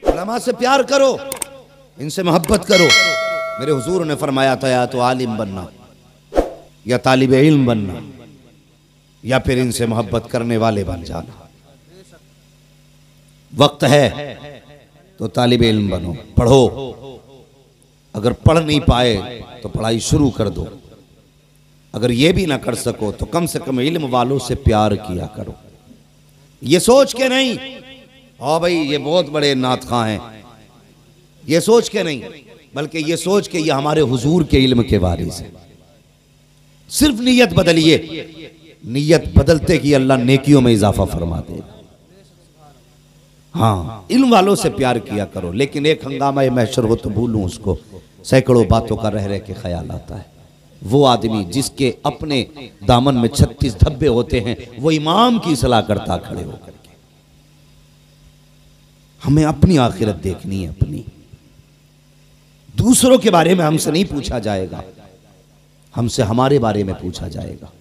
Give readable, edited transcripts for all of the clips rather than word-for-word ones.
उलमा से प्यार करो, इनसे मोहब्बत करो। मेरे हुजूर ने फरमाया था या तो आलिम बनना या तालिब इल्म बनना या फिर इनसे मोहब्बत करने वाले बन जाना। वक्त है तो तालिब इल्म बनो, पढ़ो। अगर पढ़ नहीं पाए तो पढ़ाई शुरू कर दो। अगर ये भी ना कर सको तो कम से कम इल्म वालों से प्यार किया करो। ये सोच के नहीं ओ भाई ये बहुत बड़े नात खां हैं, ये सोच के नहीं, बल्कि ये सोच के ये हमारे हुजूर के इल्म के वारिस हैं। सिर्फ नीयत बदलिए, नीयत बदलते कि अल्लाह नेकियों में इजाफा फरमा देगा। हाँ, इल्म वालों से प्यार किया करो। लेकिन एक हंगामा महशर हो तो भूलूं उसको, सैकड़ों बातों का रह रह के ख्याल आता है। वो आदमी जिसके अपने दामन में 36 धब्बे होते हैं, वो इमाम की सलाह करता खड़े होकर के। हमें अपनी आखिरत देखनी है, अपनी। दूसरों के बारे में हमसे नहीं पूछा जाएगा, हमसे हमारे बारे में पूछा जाएगा।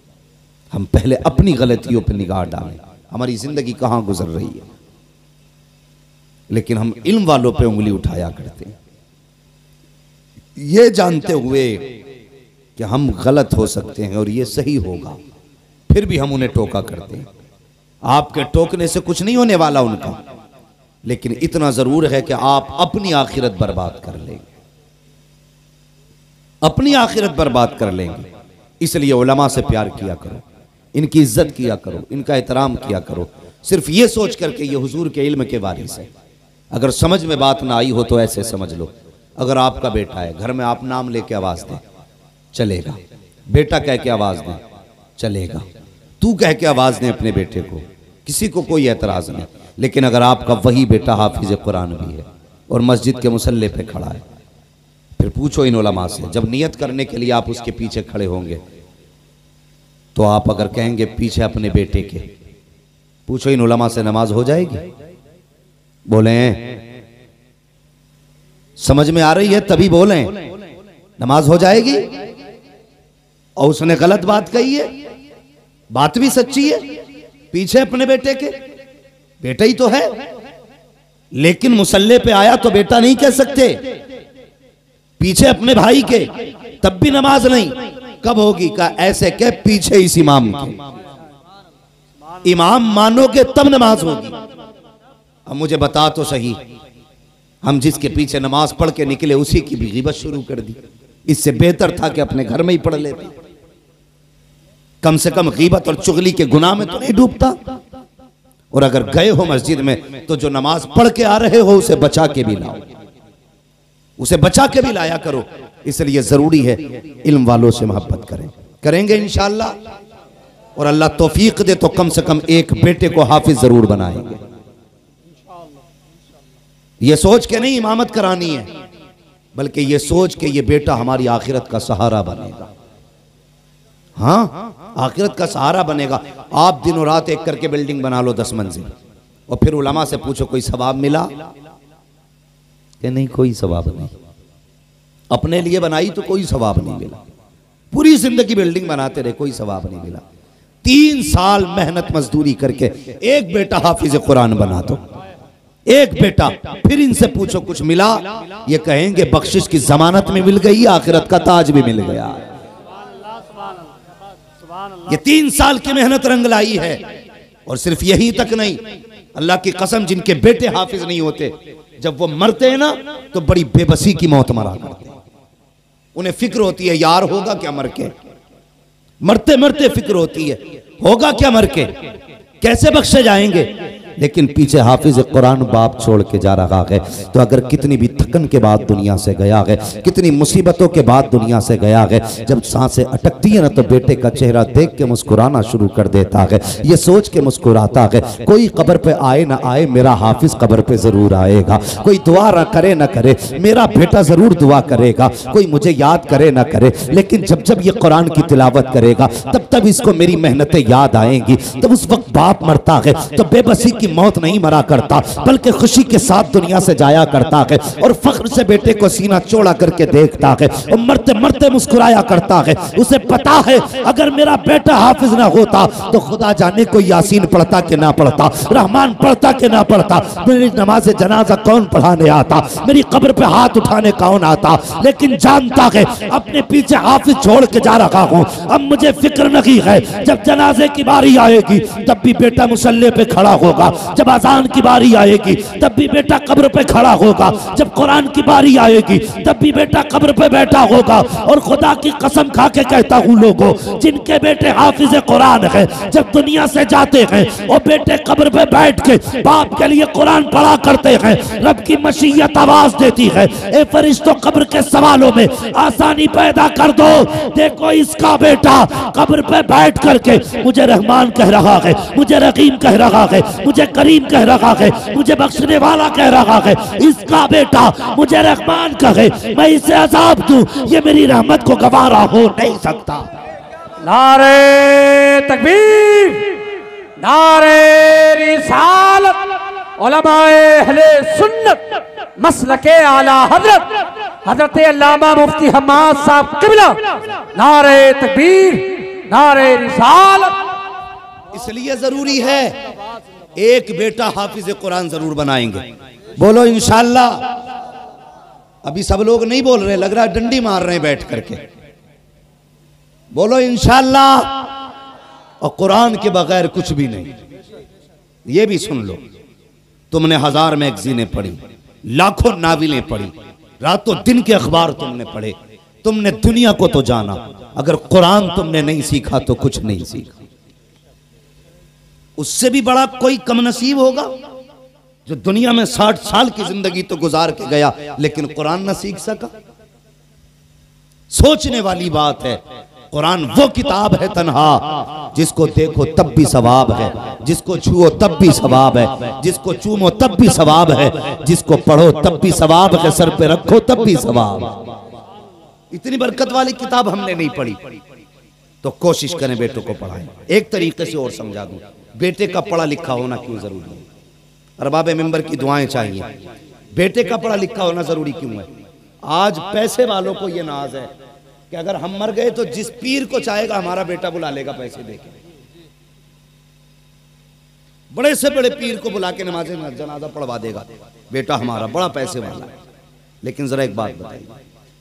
हम पहले अपनी गलतियों पर निगाह डालें, हमारी जिंदगी कहां गुजर रही है। लेकिन हम इल्म वालों पे उंगली उठाया करते हैं, ये जानते हुए कि हम गलत हो सकते हैं और ये सही होगा, फिर भी हम उन्हें टोका करते हैं। आपके टोकने से कुछ नहीं होने वाला उनका, लेकिन इतना जरूर है कि आप अपनी आखिरत बर्बाद कर लेंगे, अपनी आखिरत बर्बाद कर लेंगे। इसलिए उलमा से प्यार किया करो, इनकी इज्जत किया करो, इनका एहतराम किया करो, सिर्फ ये सोच करके ये हुजूर के इल्म के वारिस है। अगर समझ में बात ना आई हो तो ऐसे समझ लो, अगर आपका बेटा है, घर में आप नाम लेके आवाज दें चलेगा, बेटा कह के आवाज दें चलेगा, तू कह के आवाज दें अपने बेटे को, किसी को कोई एतराज नहीं। लेकिन अगर आपका वही बेटा हाफिज कुरान भी है और मस्जिद के मुसल्ले पे खड़ा है, फिर पूछो इन उलमा से, जब नियत करने के लिए आप उसके पीछे खड़े होंगे तो आप अगर कहेंगे पीछे अपने बेटे के, पूछो इन उलमा से नमाज हो जाएगी? बोले समझ में आ रही है तभी बोलें, नमाज हो जाएगी? और उसने गलत बात कही है, बात भी सच्ची है, पीछे अपने बेटे के, बेटा ही तो है, लेकिन मुसल्ले पे आया तो बेटा नहीं कह सकते, पीछे अपने भाई के, तब भी नमाज नहीं। कब होगी? का ऐसे कह पीछे इस इमाम के, इमाम मानोगे तब नमाज होगी। अब मुझे बता तो सही, हम जिसके पीछे नमाज पढ़ के निकले उसी की भी ग़ीबत शुरू कर दी। इससे बेहतर था कि अपने घर में ही पढ़ लेते, कम से कम ग़ीबत और चुगली के गुनाह में तो नहीं डूबता। और अगर गए हो मस्जिद में तो जो नमाज पढ़ के आ रहे हो उसे बचा के भी लाओ, उसे बचा के भी लाया करो। इसलिए जरूरी है इल्म वालों से मोहब्बत करें, करेंगे इंशाअल्लाह, और अल्लाह तौफीक दे तो कम से कम एक बेटे को हाफिज जरूर बनाएंगे। ये सोच के नहीं इमामत करानी है, बल्कि ये सोच के ये बेटा हमारी आखिरत का सहारा बनेगा। हाँ, आखिरत का सहारा बनेगा। आप दिनों रात एक करके बिल्डिंग बना लो 10 मंजिल, और फिर उलमा से पूछो कोई सवाब मिला कि नहीं? कोई सवाब नहीं। अपने लिए बनाई तो कोई सवाब नहीं मिला, पूरी जिंदगी बिल्डिंग बनाते रहे, कोई सवाब नहीं मिला। 3 साल मेहनत मजदूरी करके एक बेटा हाफिज कुरान बना दो, एक बेटा, फिर इनसे पूछो कुछ मिला? ये कहेंगे बख्शिश की जमानत में मिल गई, आखिरत का ताज भी मिल गया। ये 3 साल की मेहनत रंग लाई है। और सिर्फ यही तक नहीं, अल्लाह की कसम, जिनके बेटे हाफिज नहीं होते, जब वो मरते हैं ना तो बड़ी बेबसी की मौत मरा करते हैं। उन्हें फिक्र होती है यार होगा क्या मर के, मरते मरते फिक्र होती है होगा क्या मर के, कैसे बख्शे जाएंगे। लेकिन पीछे हाफिज कुरान बाप छोड़ के जा रहा है, तो अगर कितनी भी थकन के बाद दुनिया से गया है, कितनी मुसीबतों के बाद दुनिया से गया है, जब सांसें अटकती है ना तो बेटे का चेहरा देख के मुस्कुराना शुरू कर देता है। ये सोच के मुस्कुराता है, कोई कब्र पे आए ना आए, मेरा हाफिज कब्र पे जरूर आएगा। कोई दुआ ना करे ना करे, मेरा बेटा जरूर दुआ करेगा। कोई मुझे याद करे ना करे, लेकिन जब जब ये कुरान की तिलावत करेगा तब तब इसको मेरी मेहनतें याद आएंगी। तब उस वक्त बाप मरता है तो बेबसी की मौत नहीं मरा करता, बल्कि खुशी के साथ दुनिया से जाया करता है और फख्र से बेटे को सीना चौड़ा करके देखता है और मरते मरते मुस्कुराया करता है। उसे पता है अगर मेरा बेटा हाफिज ना होता तो खुदा जाने को यासीन पढ़ता कि ना पढ़ता, रहमान पढ़ता कि ना पढ़ता, मेरी नमाज जनाजा कौन पढ़ाने आता, मेरी कब्र पे हाथ उठाने कौन आता। लेकिन जानता है अपने पीछे हाफिज छोड़ के जा रहा हूं, अब मुझे फिक्र नहीं है, जब जनाजे की बारी आएगी तब भी बेटा मुसल्ले पे खड़ा होगा, जब अजान की बारी आएगी तब भी बेटा कब्र पे खड़ा होगा, जब कुरान की बारी आएगी तब भी बेटा कब्र पे बैठा होगा। और खुदा की कसम खा के कहता हूं लोगों, जिनके बेटे हाफिज कुरान है जब दुनिया से जाते हैं और बेटे कब्र पे बैठ के बाप के लिए कुरान पढ़ा करते हैं, रब की मशीयत आवाज देती है, ए फरिश्तों कब्र के सवालों में आसानी पैदा कर दो। देखो इसका बेटा कब्र पे बैठ करके मुझे रहमान कह रहा है, मुझे रहीम कह रहा है, मुझे करीम कह रहा है, मुझे बख्शने वाला कह रहा है। इसका बेटा मुझे रहमान कहे, मैं इसे अजाब दूं, ये मेरी रहमत को गवारा हो नहीं सकता। नारे तकबीर, नारे रिसालत, उलमाए अहले सुन्नत, मसलके आला हजरत हजरत अल्लामा मुफ्ती हम्माद साहब किबला, नारे तकबीर, नारे रिसालत। इसलिए जरूरी है एक बेटा हाफिज कुरान जरूर बनाएंगे। बोलो इंशाअल्लाह। अभी सब लोग नहीं बोल रहे, लग रहा है डंडी मार रहे हैं बैठ करके। बोलो इंशाअल्लाह। और कुरान के बगैर कुछ भी नहीं। ये भी सुन लो, तुमने 1000 मैगजीनें पढ़ी, लाखों नाविलें पढ़ी, रातों दिन के अखबार तुमने पढ़े, तुमने दुनिया को तो जाना, अगर कुरान तुमने नहीं सीखा तो कुछ नहीं सीखा। उससे भी बड़ा कोई कम नसीब होगा जो दुनिया में 60 साल की जिंदगी तो गुजार के गया लेकिन कुरान न सीख सका। सोचने वाली बात है। कुरान वो किताब है तन्हा, जिसको देखो तब भी सवाब है, जिसको छुओ तब भी सवाब है, जिसको चूमो तब भी सवाब है, जिसको पढ़ो तब भी सवाब है, सर पे रखो तब भी सवाब। इतनी बरकत वाली किताब हमने नहीं पढ़ी तो कोशिश करें बेटों को पढ़ाएं। एक तरीके से और समझा दूं, बेटे का पढ़ा लिखा होना क्यों जरूरी है। अरबाब मिंबर की दुआएं चाहिए। बेटे का पढ़ा लिखा होना जरूरी क्यों है। आज पैसे वालों को यह नाज है कि अगर हम मर गए तो जिस पीर को चाहेगा हमारा बेटा बुला लेगा पैसे देके। बड़े से बड़े पीर को बुला के नमाज जनाजा पढ़वा देगा बेटा हमारा, बड़ा पैसे वाला है। लेकिन जरा एक बात बताइए,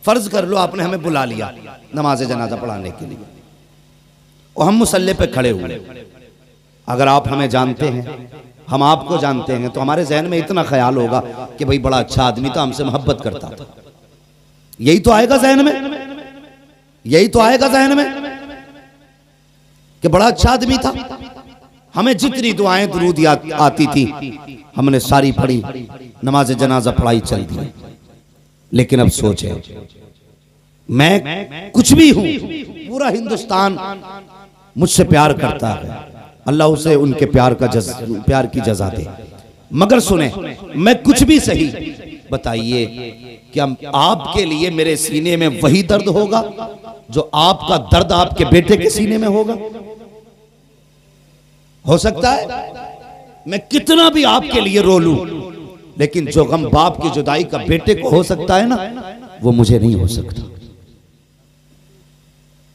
फर्ज कर लो आपने हमें बुला लिया नमाज जनाजा पढ़ाने के लिए और हम मुसल्ले पे खड़े हुए। अगर आप हमें जानते हैं, हम आपको जानते हैं, तो हमारे जहन में इतना ख्याल होगा कि भाई बड़ा अच्छा आदमी था, हमसे मोहब्बत करता था। यही तो आएगा जहन में, यही तो आएगा जहन में कि बड़ा अच्छा आदमी था। हमें जितनी दुआएं दुरूद आती थी हमने सारी पढ़ी, नमाज जनाजा पढ़ाई चल दी। लेकिन अब सोचे, मैं कुछ भी हूं, पूरा हिंदुस्तान मुझसे प्यार करता है, अल्लाह उसे उनके प्यार की जज़ा दे। मगर सुने, मैं कुछ भी सही, बताइए क्या आपके लिए मेरे सीने में वही दर्द होगा जो आपका दर्द आपके बेटे के सीने में होगा? हो सकता है मैं कितना भी आपके लिए रो लूं, लेकिन जो गम बाप की जुदाई का बेटे को हो सकता है ना, वो मुझे नहीं हो सकता।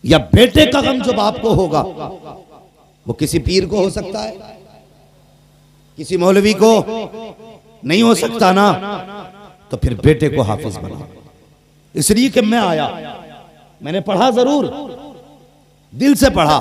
या बेटे का गम जो बाप को होगा वो किसी पीर को हो सकता है, किसी मौलवी को नहीं हो सकता ना। तो फिर बेटे को हाफिज बना। इसलिए कि मैं आया, मैंने पढ़ा जरूर, दिल से पढ़ा,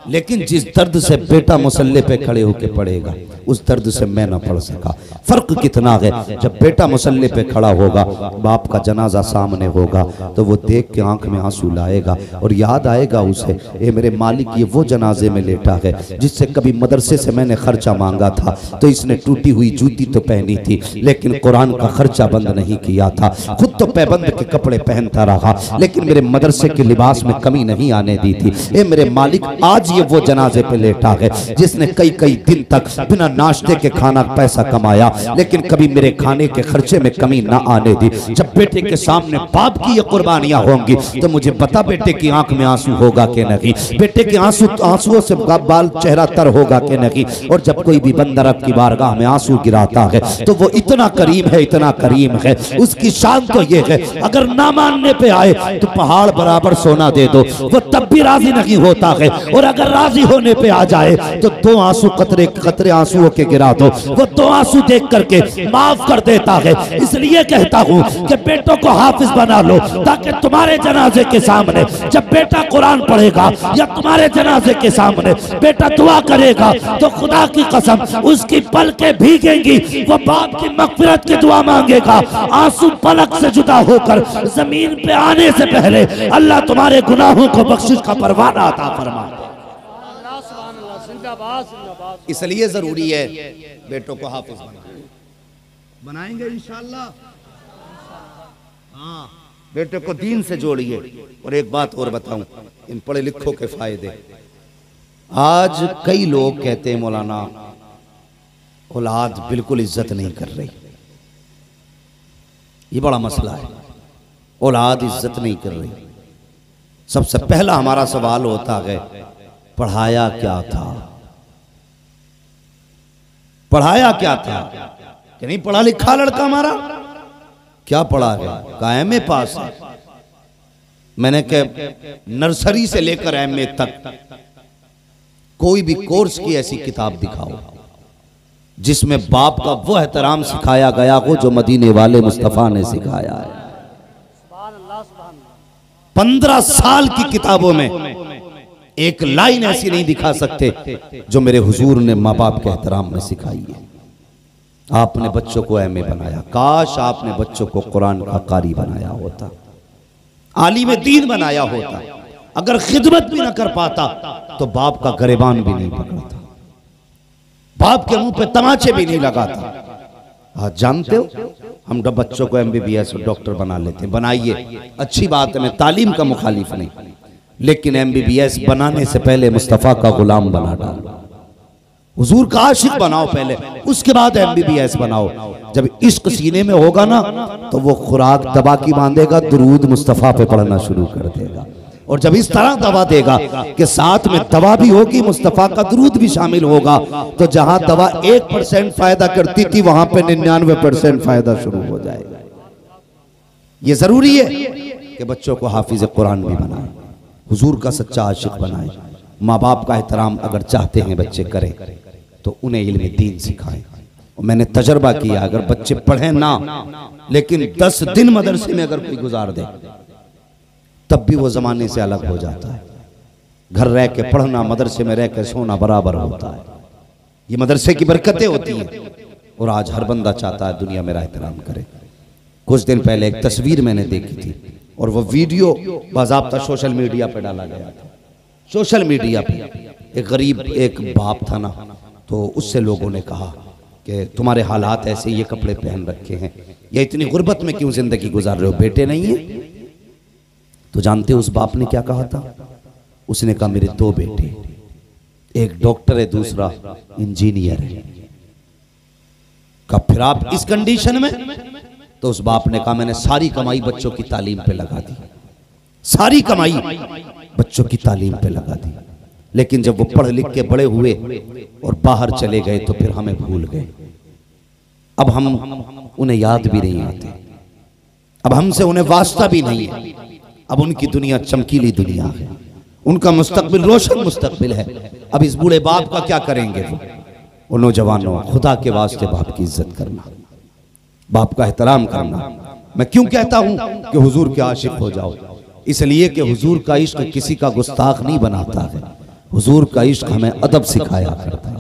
लेकिन जिस दर्द से बेटा मुसल्ले पे खड़े होके पढ़ेगा उस दर्द से मैं ना पढ़ सका। फर्क कितना है, जब बेटा मुसल्ले पे खड़ा होगा, बाप का जनाजा सामने होगा, तो वो देख के आंख में आंसू लाएगा और याद आएगा उसे, ए मेरे मालिक ये वो जनाजे में लेटा है जिससे कभी मदरसे से मैंने खर्चा मांगा था तो इसने टूटी हुई जूती तो पहनी थी लेकिन कुरान का खर्चा बंद नहीं किया था, खुद तो पैबंद के कपड़े पहनता रहा लेकिन मेरे मदरसे के लिबास में कमी नहीं आने दी थी। ए मेरे मालिक आज ये वो जनाजे पे लेटा है जिसने कई कई दिन तक बिना नाश्ते के खाना पैसा कमाया, लेकिन कभी मेरे खाने के खर्चे में कमी ना आने दी। जब बेटे के सामने बाप की ये कुर्बानियां होंगी तो मुझे बता बेटे की आंख में आंसू होगा कि नहीं, बेटे के आंसुओं से बाल चेहरा तर होगा कि नहीं। और जब कोई भी बंदा रब की बारगाह में आंसू गिराता है तो वो इतना करीम है, इतना करीम है, उसकी शान तो ये है अगर ना मानने पे आए तो पहाड़ बराबर सोना दे दो, वो तब भी राजी नहीं होता है। और अगर राजी होने पे आ जाए तो 2 आंसू कतरे कतरे आंसुओं के गिरा दो, वो 2 आंसू देख करके माफ कर देता है। इसलिए कहता हूं कि बेटों को हाफिज बना लो, ताकि तुम्हारे जनाजे के सामने जब बेटा कुरान पढ़ेगा या तुम्हारे जनाजे के सामने बेटा दुआ करेगा तो खुदा की कसम उसकी पलकें भीगेंगी, वो बाप की मगफिरत की दुआ मांगेगा। आंसू पलक से जुदा होकर जमीन पे आने से पहले अल्लाह तुम्हारे गुनाहों को बख्शिश का परवाना अता फरमाए। इसलिए जरूरी है बेटों को हाफिज बनाएंगे इंशाअल्लाह। हाँ, बेटे को दीन से जोड़िए। और एक बात और बताऊं, इन पढ़े लिखों के फायदे। आज कई लोग कहते हैं मौलाना औलाद बिल्कुल इज्जत नहीं कर रही। ये बड़ा मसला है, औलाद इज्जत नहीं कर रही। सबसे पहला हमारा सवाल होता है पढ़ाया क्या था, पढ़ाया क्या था कि नहीं पढ़ा लिखा लड़का हमारा, क्या पढ़ा है, का एमए पास है। मैंने कहा नर्सरी से लेकर एमए तक कोई भी कोर्स की ऐसी किताब दिखाओ जिसमें बाप का वो एहतराम सिखाया गया हो जो मदीने वाले मुस्तफा ने सिखाया है। 15 साल की किताबों में एक लाइन ऐसी नहीं दिखा सकते जो मेरे हुजूर ने माँ बाप के एहतराम में सिखाई है। आपने बच्चों को एमए बनाया, काश आपने बच्चों को कुरान का कारी बनाया होता, आलिम दीन बनाया होता। अगर खिदमत भी ना कर पाता तो बाप का गरेबान भी नहीं पकड़ता, बाप के मुंह पे तमाचे भी नहीं लगाता। आज जानते हो हम बच्चों को एमबीबीएस और डॉक्टर बना लेते हैं। बनाइए, अच्छी बात है, मैं तालीम का मुखालिफ नहीं, लेकिन एमबीबीएस बनाने से पहले मुस्तफा का गुलाम बना डालो, हुजूर का आशिक बनाओ पहले, उसके बाद एमबीबीएस बनाओ। जब इश्क सीने में होगा ना तो वो खुराक दबा की बांधेगा, दुरूद मुस्तफा पे पढ़ना शुरू कर देगा। और जब इस तरह दवा देगा कि साथ में दवा भी होगी, मुस्तफा का दुरूद भी शामिल होगा, तो जहां दवा 1% फायदा करती थी वहां पे 99% फायदा शुरू हो जाएगा। ये जरूरी है कि बच्चों को हाफिज कुरान भी बनाए, हुजूर का सच्चा आशिक बनाए। माँ बाप का एहतराम अगर चाहते हैं बच्चे करें तो उन्हें इल्म दीन सिखाएं। और मैंने तजर्बा किया, अगर बच्चे पढ़ें ना लेकिन 10 दिन मदरसे में अगर कोई गुजार दे तब भी वो जमाने से अलग हो जाता है। घर रह के पढ़ना, मदरसे में रह के सोना बराबर होता है। ये मदरसे की बरकतें होती हैं। और आज हर बंदा चाहता है दुनिया मेरा एहतराम करे। कुछ दिन पहले एक तस्वीर मैंने देखी थी और वो वीडियो बाज़ाब्ता सोशल मीडिया पे डाला गया था। सोशल मीडिया पे एक गरीब एक बाप था ना, तो उससे लोगों ने कहा कि तुम्हारे हालात ऐसे, ये कपड़े पहन रखे हैं, या इतनी गुर्बत में क्यों जिंदगी गुजार रहे हो, बेटे नहीं है? तो जानते हो उस बाप ने क्या कहा था? उसने कहा मेरे 2 बेटे, एक डॉक्टर है दूसरा इंजीनियर है। कहा फिर आप इस कंडीशन में? तो उस बाप ने कहा मैंने सारी कमाई बच्चों की तालीम पे लगा दी, सारी कमाई बच्चों की तालीम पे लगा दी। लेकिन जब वो पढ़ लिख के बड़े हुए और बाहर चले गए तो फिर हमें भूल गए। अब हम उन्हें याद भी नहीं आते, अब हमसे उन्हें वास्ता भी नहीं है। अब उनकी दुनिया चमकीली दुनिया है, उनका मुस्तकबिल रोशन मुस्तकबिल है। अब इस बूढ़े बाप का क्या करेंगे वो नौजवानों? खुदा के वास्ते बाप की इज्जत करना, बाप का एहतराम करना। मैं क्यों कहता हूं कि हुजूर के आशिक हो जाओ? इसलिए कि हुजूर का इश्क किसी का गुस्ताख नहीं बनाता है, हुजूर का इश्क हमें अदब सिखाया करता है।